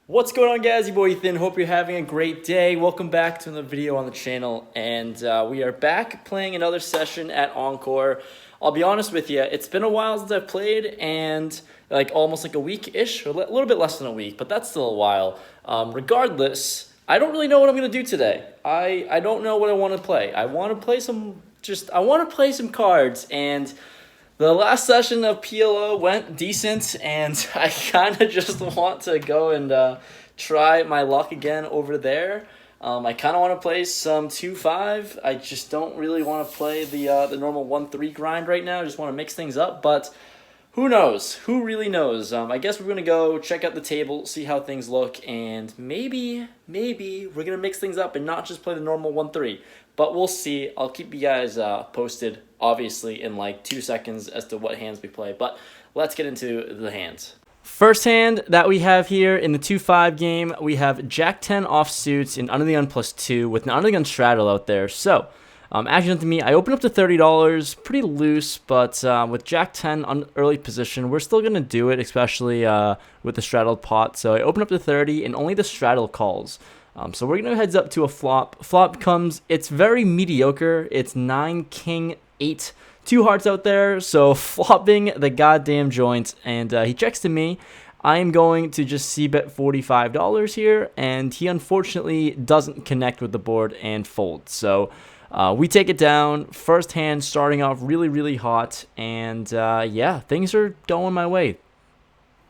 What's going on, guys? Your boy Ethan. Hope you're having a great day. Welcome back to another video on the channel, and we are back playing another session at Encore. I'll be honest with you, it's been a while since I've played, and like almost like a week-ish, or a little bit less than a week, but that's still a while. Regardless, I don't really know what I'm gonna do today. I don't know what I want to play. I want to play some cards, and the last session of PLO went decent, and I kind of just want to go and try my luck again over there. I kind of want to play some 2-5. I just don't really want to play the normal 1-3 grind right now. I just want to mix things up, but who knows? Who really knows? I guess we're going to go check out the table, see how things look, and maybe we're going to mix things up and not just play the normal 1-3. But we'll see. I'll keep you guys posted, obviously, in like 2 seconds as to what hands we play. But let's get into the hands. First hand that we have here in the 2-5 game, we have Jack 10 offsuits and under the gun +2 with an under the gun straddle out there. So, action to me, I opened up to $30, pretty loose, but with Jack 10 on early position, we're still going to do it, especially with the straddled pot. So I open up to 30 and only the straddle calls. So we're going to heads up to a flop. Flop comes, it's very mediocre. It's 9, king, 8, 2 hearts out there. So flopping the goddamn joint, and he checks to me. I am going to just c-bet $45 here, and he unfortunately doesn't connect with the board and folds. So we take it down. First hand starting off really hot, and yeah, things are going my way.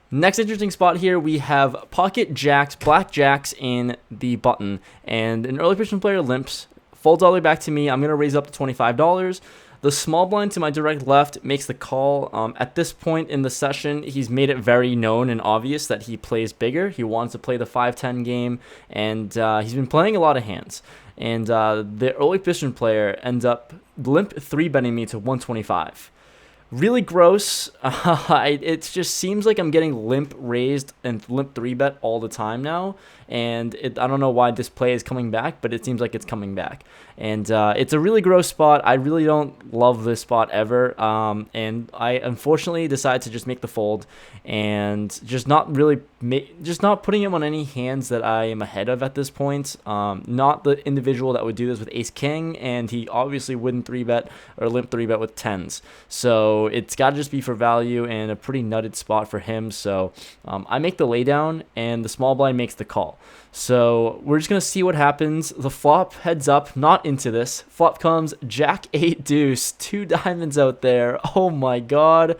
Next interesting spot here, we have pocket jacks, black jacks in the button, and an early position player limps, folds all the way back to me. I'm going to raise up to $25. The small blind to my direct left makes the call. At this point in the session, he's made it very known and obvious that he plays bigger. He wants to play the 5-10 game, and he's been playing a lot of hands. And the early position player ends up limp 3-betting me to 125. Really gross. It just seems like I'm getting limp raised and limp 3-bet all the time now, and I don't know why this play is coming back, but it seems like it's coming back. And it's a really gross spot. I really don't love this spot ever, and I unfortunately decided to just make the fold and just not putting him on any hands that I am ahead of at this point. Not the individual that would do this with ace king, and he obviously wouldn't 3-bet or limp 3-bet with 10s. So it's got to just be for value and a pretty nutted spot for him. So I make the laydown, and the small blind makes the call. So we're just going to see what happens. The flop heads up, not into this. Flop comes Jack 8 deuce, 2 diamonds out there. Oh my god.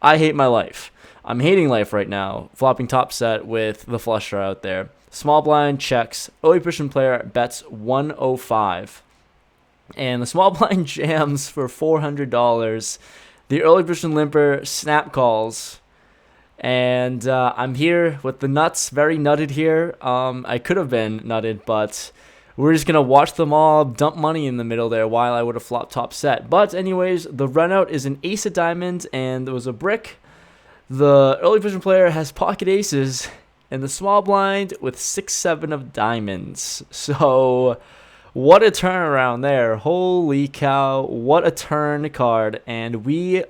I hate my life. I'm hating life right now. Flopping top set with the flush draw out there. Small blind checks. Early position player bets 105. And the small blind jams for $400. The early position limper snap calls. And I'm here with the nuts, very nutted here. I could have been nutted, but we're just going to watch them all dump money in the middle there while I would have flopped top set. But anyways, the run out is an ace of diamonds, and there was a brick. The early position player has pocket aces, and the small blind with 6-7 of diamonds. So what a turnaround there. Holy cow, what a turn card. And we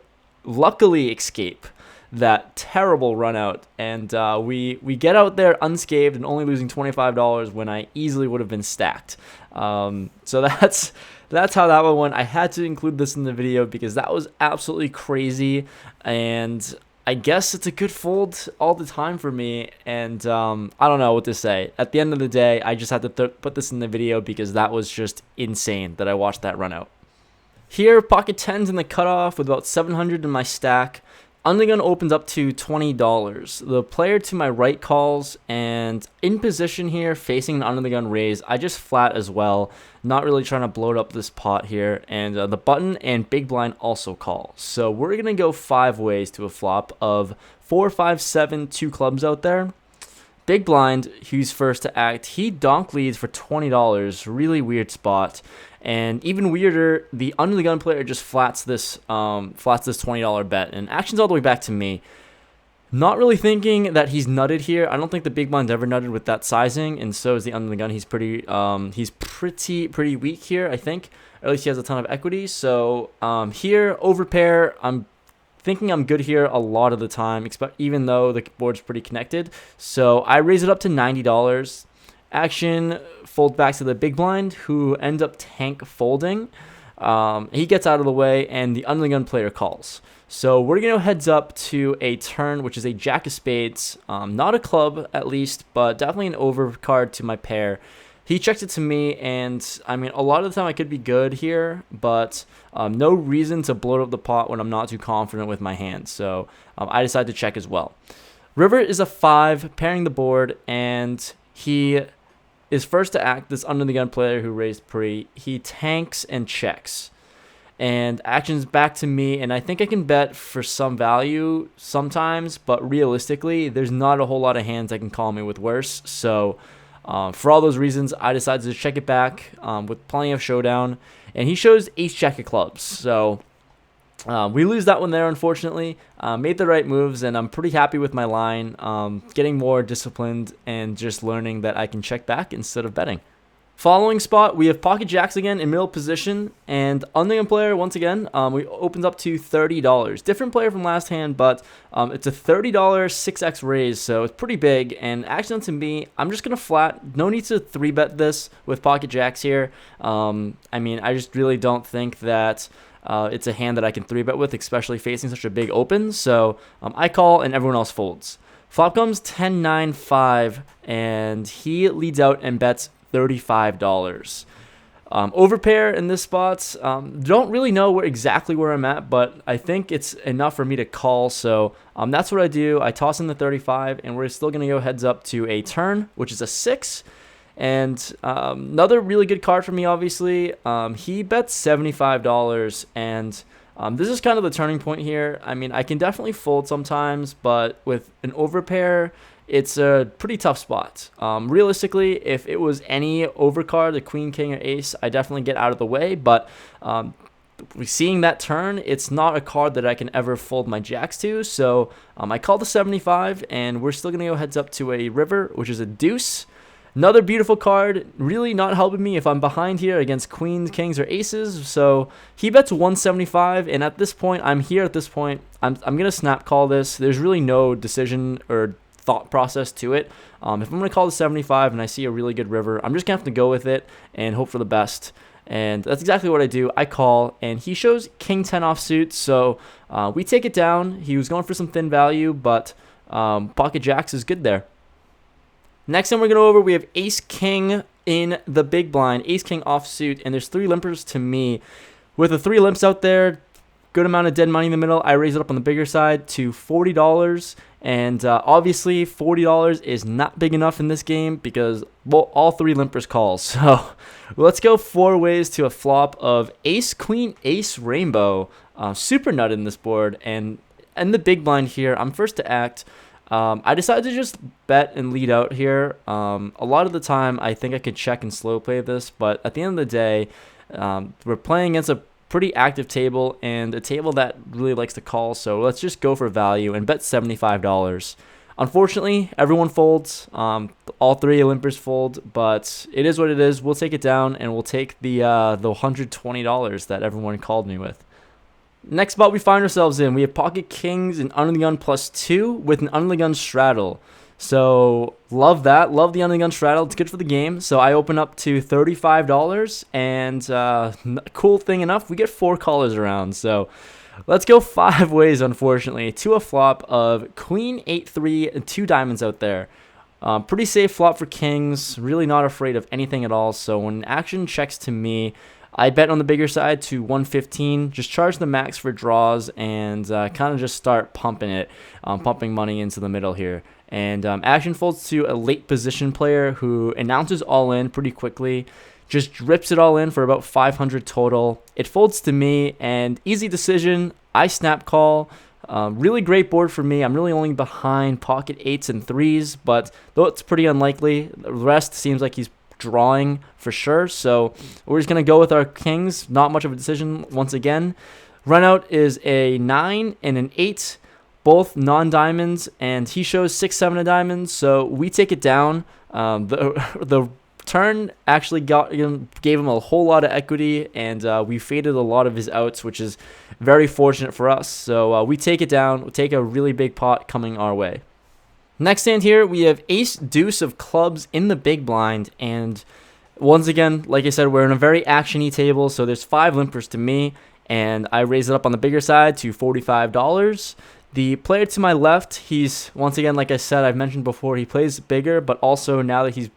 luckily escape that terrible run out, and we get out there unscathed and only losing $25 when I easily would have been stacked. So that's how that one went. I had to include this in the video because that was absolutely crazy, and I guess it's a good fold all the time for me, and I don't know what to say. At the end of the day, I just had to put this in the video because that was just insane that I watched that run out. Here, pocket 10s in the cutoff with about 700 in my stack. Undergun opens up to $20. The player to my right calls, and in position here, facing an under the gun raise, I just flat as well. Not really trying to bloat up this pot here. And the button and big blind also call. So we're going to go 5 ways to a flop of 4, 5, 7, 2 clubs out there. Big blind, who's first to act, he donk leads for $20. Really weird spot. And even weirder, the under the gun player just flats this $20 bet, and action's all the way back to me. Not really thinking that he's nutted here. I don't think the big blind's ever nutted with that sizing, and so is the under the gun. He's pretty weak here, I think. Or at least he has a ton of equity. So here, overpair, I'm thinking I'm good here a lot of the time, even though the board's pretty connected. So I raise it up to $90. Action folds back to the big blind, who ends up tank folding. He gets out of the way, and the under the gun player calls. So we're going to go heads up to a turn, which is a jack of spades. Not a club, at least, but definitely an overcard to my pair. He checks it to me, and I mean, a lot of the time I could be good here, but no reason to bloat up the pot when I'm not too confident with my hand. So I decide to check as well. River is a 5, pairing the board, and he is first to act. This under the gun player who raised pre, he tanks and checks. And action's back to me, and I think I can bet for some value sometimes, but realistically, there's not a whole lot of hands that can call me with worse. So for all those reasons, I decided to check it back with plenty of showdown, and he shows ace-jack of clubs. So we lose that one there, unfortunately. Made the right moves, and I'm pretty happy with my line, getting more disciplined and just learning that I can check back instead of betting. Following spot, we have pocket jacks again in middle position, and under the gun player, once again, we opens up to $30. Different player from last hand, but it's a $30 6x raise, so it's pretty big, and actually to me, I'm just going to flat. No need to 3-bet this with pocket jacks here. I mean, I just really don't think that it's a hand that I can 3-bet with, especially facing such a big open, so I call and everyone else folds. Flop comes 10-9-5, and he leads out and bets $35. Overpair in this spot. Don't really know exactly where I'm at, but I think it's enough for me to call. So that's what I do. I toss in the 35, and we're still going to go heads up to a turn, which is a 6. And another really good card for me, obviously. He bets $75, and this is kind of the turning point here. I mean, I can definitely fold sometimes, but with an overpair, it's a pretty tough spot. Realistically, if it was any overcard, the queen, king, or ace, I definitely get out of the way. But seeing that turn, it's not a card that I can ever fold my jacks to. So I call the 75, and we're still going to go heads up to a river, which is a deuce. Another beautiful card, really not helping me if I'm behind here against queens, kings, or aces. So he bets 175, and at this point, I'm going to snap call this. There's really no decision or thought process to it. If I'm going to call the 75 and I see a really good river, I'm just going to have to go with it and hope for the best. And that's exactly what I do. I call, and he shows king 10 offsuit, so we take it down. He was going for some thin value, but pocket jacks is good there. Next thing we're going to go over, we have ace king in the big blind, ace king offsuit, and there's 3 limpers to me. With the 3 limps out there, good amount of dead money in the middle, I raise it up on the bigger side to $40. And obviously, $40 is not big enough in this game because, well, all 3 limpers call. So let's go 4 ways to a flop of ace, queen, ace, rainbow. Super nut in this board. And in the big blind here, I'm first to act. I decided to just bet and lead out here. A lot of the time, I think I could check and slow play this. But at the end of the day, we're playing against a pretty active table and a table that really likes to call, so let's just go for value and bet $75. Unfortunately, everyone folds. All 3 limpers fold, but it is what it is. We'll take it down, and we'll take the $120 that everyone called me with. Next spot we find ourselves in, we have pocket kings and under the gun +2 with an under the gun straddle. So love that. Love the under the gun straddle. It's good for the game. So I open up to $35, and cool thing enough, we get 4 callers around. So let's go 5 ways, unfortunately, to a flop of queen 8-3 and 2 diamonds out there. Pretty safe flop for kings. Really not afraid of anything at all. So when action checks to me, I bet on the bigger side to 115, just charge the max for draws, and kind of just start pumping it, pumping money into the middle here. And action folds to a late position player who announces all in pretty quickly, just drips it all in for about 500 total. It folds to me, and easy decision, I snap call. Really great board for me. I'm really only behind pocket 8s and 3s, but though it's pretty unlikely, the rest seems like he's drawing for sure. So we're just going to go with our kings. Not much of a decision once again. Run out is a 9 and an 8, both non-diamonds, and he shows 6-7 of diamonds, so we take it down. The turn actually gave him a whole lot of equity, and we faded a lot of his outs, which is very fortunate for us. So we take it down. We take a really big pot coming our way. Next hand here, we have ace deuce of clubs in the big blind, and once again, like I said, we're in a very action-y table, so there's 5 limpers to me, and I raise it up on the bigger side to $45. The player to my left, he's, once again, like I said, I've mentioned before, he plays bigger, but also now that he's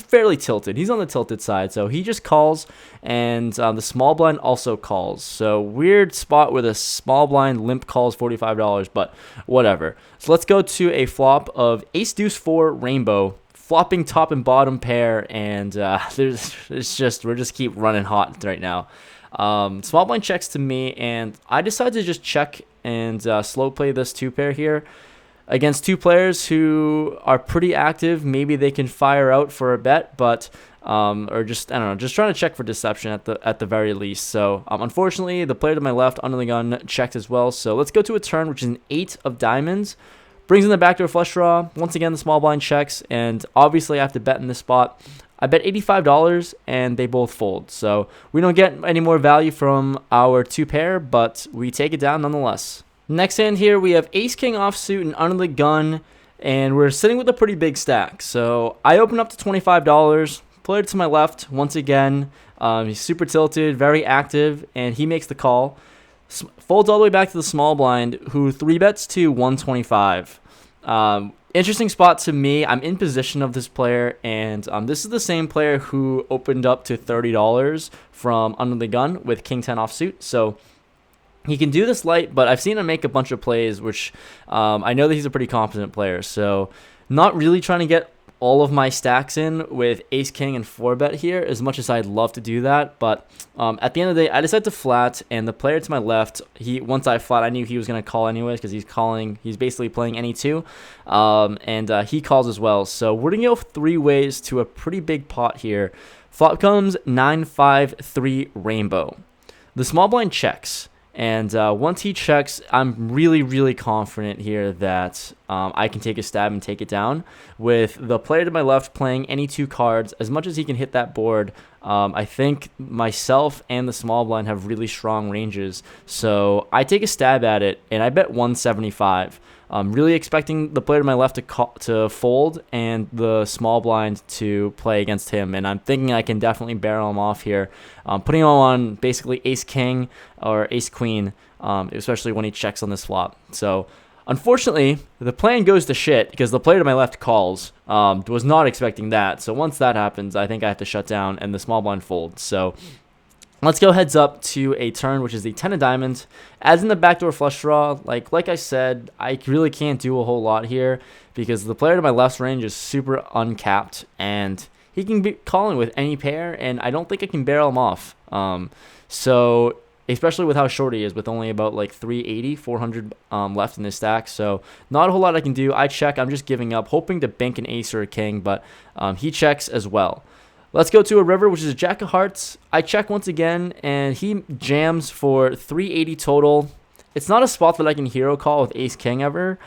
fairly tilted. He's on the tilted side, so he just calls, and the small blind also calls. So weird spot where the small blind limp calls $45, but whatever. So let's go to a flop of ace deuce 4 rainbow, flopping top and bottom pair, and we're just keep running hot right now. Small blind checks to me, and I decided to just check and slow play this 2 pair here. Against 2 players who are pretty active, maybe they can fire out for a bet, but or just, I don't know, just trying to check for deception at the very least. So unfortunately, the player to my left under the gun checked as well. So let's go to a turn, which is an 8 of diamonds. Brings in the backdoor flush draw. Once again, the small blind checks, and obviously I have to bet in this spot. I bet $85, and they both fold. So we don't get any more value from our 2 pair, but we take it down nonetheless. Next hand here, we have ace-king offsuit and under the gun, and we're sitting with a pretty big stack. So I open up to $25. Player to my left, once again, he's super tilted, very active, and he makes the call. Folds all the way back to the small blind, who 3-bets to 125. Interesting spot to me. I'm in position of this player, and this is the same player who opened up to $30 from under the gun with king 10 offsuit. So he can do this light, but I've seen him make a bunch of plays, which I know that he's a pretty competent player. So not really trying to get all of my stacks in with ace king and 4-bet here, as much as I'd love to do that. But at the end of the day, I decided to flat, and the player to my left, once I flat, I knew he was going to call anyways, because he's basically playing any 2, and he calls as well. So we're going to go 3 ways to a pretty big pot here. Flop comes 9-5-3 rainbow. The small blind checks. And once he checks, I'm really, really confident here that I can take a stab and take it down. With the player to my left playing any 2 cards, as much as he can hit that board, I think myself and the small blind have really strong ranges. So I take a stab at it, and I bet 175. I'm really expecting the player to my left to fold and the small blind to play against him, and I'm thinking I can definitely barrel him off here, putting him on basically ace-king or ace-queen, especially when he checks on this flop. So unfortunately, the plan goes to shit because the player to my left calls. Was not expecting that, so once that happens, I think I have to shut down, and the small blind folds. So let's go heads up to a turn, which is the 10 of diamonds. As in the backdoor flush draw, like I said, I really can't do a whole lot here because the player to my left's range is super uncapped, and he can be calling with any pair, and I don't think I can barrel him off. So especially with how short he is, with only about like 380, 400 left in his stack. So not a whole lot I can do. I check. I'm just giving up, hoping to bank an ace or a king, but he checks as well. Let's go to a river, which is a jack of hearts. I check once again, and he jams for 380 total. It's not a spot that I can hero call with ace-king ever.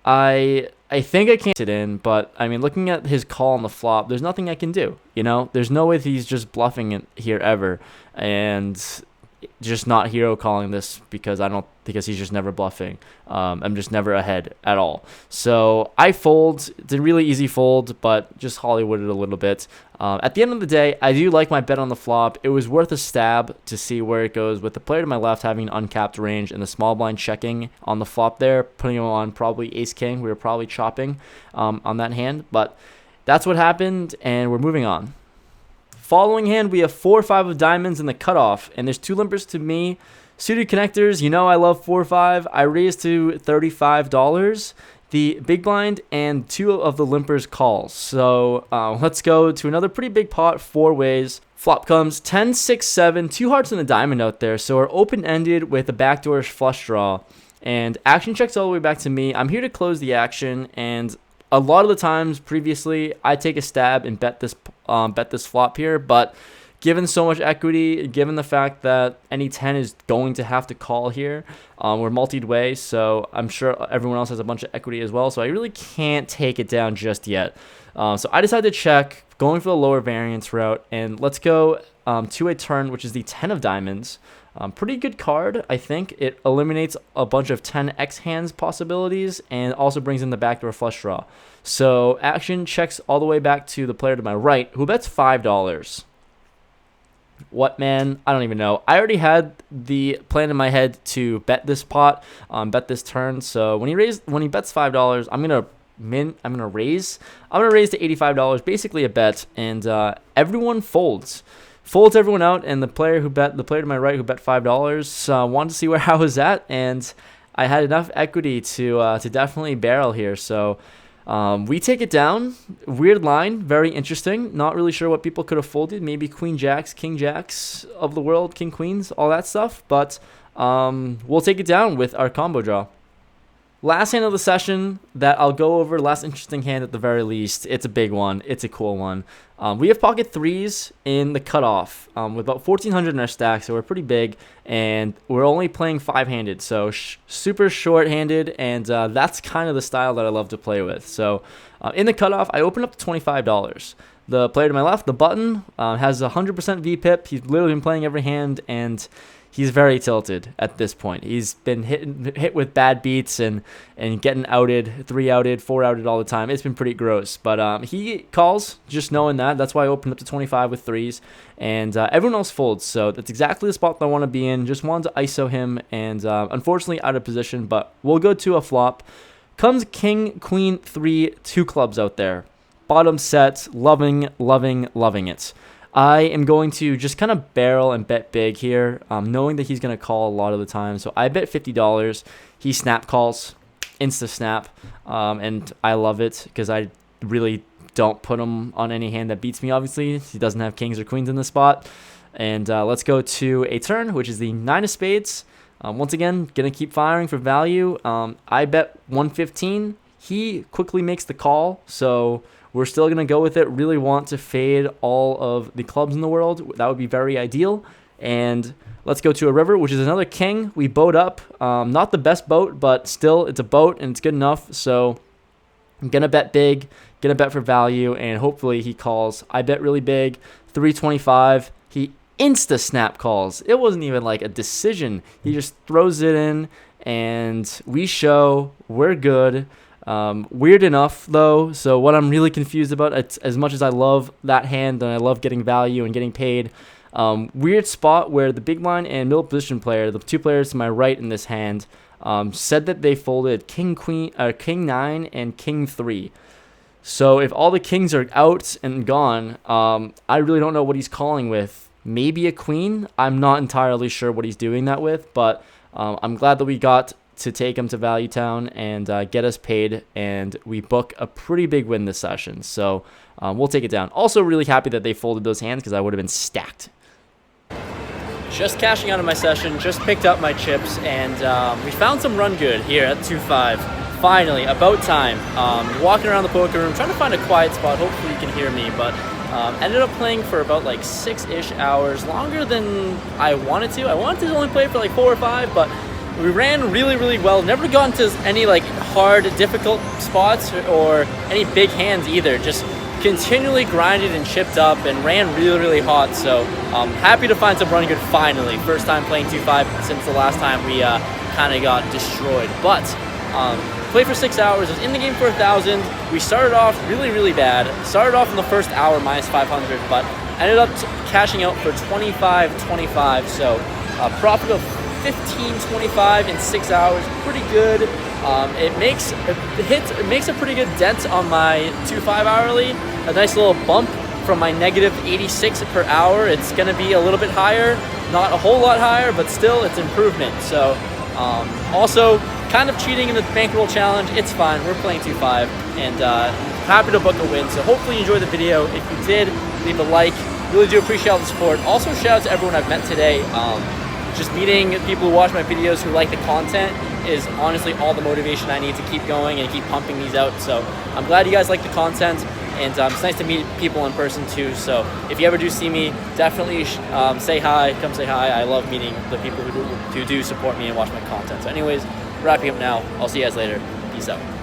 I think I can't sit in, but, I mean, looking at his call on the flop, there's nothing I can do, you know? There's no way he's just bluffing it here ever, and just not hero calling this because he's just never bluffing. I'm just never ahead at all. So I fold. It's a really easy fold, but just Hollywooded a little bit. At the end of the day, I do like my bet on the flop. It was worth a stab to see where it goes with the player to my left having an uncapped range and the small blind checking on the flop there, putting him on probably ace-king. We were probably chopping on that hand, but that's what happened, and we're moving on. Following hand, we have 4-5 of diamonds in the cutoff, and there's 2 limpers to me. Suited connectors, you know I love 4-5. I raised to $35. The big blind and 2 of the limpers calls. So let's go to another pretty big pot, 4 ways. Flop comes 10, 6, 7, 2 hearts and a diamond out there. So we're open-ended with a backdoor flush draw. And action checks all the way back to me. I'm here to close the action, and a lot of the times previously, I take a stab and bet this flop here, but given so much equity, given the fact that any 10 is going to have to call here, we're multied way, so I'm sure everyone else has a bunch of equity as well, so I really can't take it down just yet. So I decided to check, going for the lower variance route, and let's go to a turn, which is the 10 of diamonds. Pretty good card, I think. It eliminates a bunch of 10x hands possibilities and also brings in the backdoor flush draw. So action checks all the way back to the player to my right, who bets $5. What, man? I don't even know. I already had the plan in my head to bet this pot, bet this turn. So when he bets $5, I'm gonna raise to $85, basically a bet, and everyone folds everyone out, and the player to my right who bet $5 wanted to see where I was at, and I had enough equity to definitely barrel here. So we take it down. Weird line, very interesting. Not really sure what people could have folded. Maybe queen jacks, king jacks of the world, king queens, all that stuff. But we'll take it down with our combo draw. Last hand of the session that I'll go over, last interesting hand at the very least. It's a big one. It's a cool one. We have pocket threes in the cutoff with about 1,400 in our stack, so we're pretty big, and we're only playing five-handed, so super short-handed, and that's kind of the style that I love to play with. So in the cutoff, I open up to $25. The player to my left, the button, has 100% VPIP. He's literally been playing every hand, and he's very tilted at this point. He's been hit with bad beats and getting outed, 3 outed, 4 outed all the time. It's been pretty gross. But he calls, just knowing that. That's why I opened up to 25 with threes. And everyone else folds. So that's exactly the spot that I want to be in. Just wanted to ISO him. And unfortunately out of position. But we'll go to a flop. Comes king, queen, 3, 2 clubs out there. Bottom set. Loving it. I am going to just kind of barrel and bet big here, knowing that he's going to call a lot of the time. So I bet $50. He snap calls, insta snap, and I love it because I really don't put him on any hand that beats me, obviously. He doesn't have kings or queens in the spot. And let's go to a turn, which is the 9 of spades. Once again, going to keep firing for value. I bet 115. He quickly makes the call, so we're still going to go with it. Really want to fade all of the clubs in the world. That would be very ideal. And let's go to a river, which is another king. We boat up. Not the best boat, but still it's a boat and it's good enough. So I'm going to bet big, going to bet for value, and hopefully he calls. I bet really big, 325. He insta snap calls. It wasn't even like a decision. He just throws it in, and we show we're good. Weird enough though, so what I'm really confused about, it's as much as I love that hand and I love getting value and getting paid, weird spot where the big blind and middle position player, the 2 players to my right in this hand, said that they folded king 9 and king 3. So if all the kings are out and gone, I really don't know what he's calling with. Maybe a queen. I'm not entirely sure what he's doing that with, but I'm glad that we got to take him to Value Town and get us paid, and we book a pretty big win this session. So we'll take it down. Also really happy that they folded those hands because I would have been stacked. Just cashing out of my session, just picked up my chips, and we found some run good here at 2-5. Finally, about time. Walking around the poker room, trying to find a quiet spot. Hopefully you can hear me, but ended up playing for about like 6-ish hours, longer than I wanted to. I wanted to only play for like 4 or 5, but we ran really well. Never got into any like hard, difficult spots or any big hands either. Just continually grinded and chipped up and ran really hot. So happy to find some run good finally. First time playing 2-5 since the last time we kind of got destroyed. But played for 6 hours. I was in the game for 1,000. We started off really bad. Started off in the first hour minus 500, but ended up cashing out for 25.25. So profit of 15.25 in 6 hours, pretty good. It makes a pretty good dent on my 2-5 hourly. A nice little bump from my negative 86 per hour. It's going to be a little bit higher, not a whole lot higher, but still it's improvement. So also kind of cheating in the bankroll challenge. It's fine. We're playing 2-5 and happy to book a win. So hopefully you enjoyed the video. If you did, leave a like. Really do appreciate all the support. Also shout out to everyone I've met today. Just meeting people who watch my videos who like the content is honestly all the motivation I need to keep going and keep pumping these out. So I'm glad you guys like the content, and it's nice to meet people in person too. So if you ever do see me, definitely say hi. Come say hi. I love meeting the people who do support me and watch my content. So anyways, wrapping up now. I'll see you guys later. Peace out.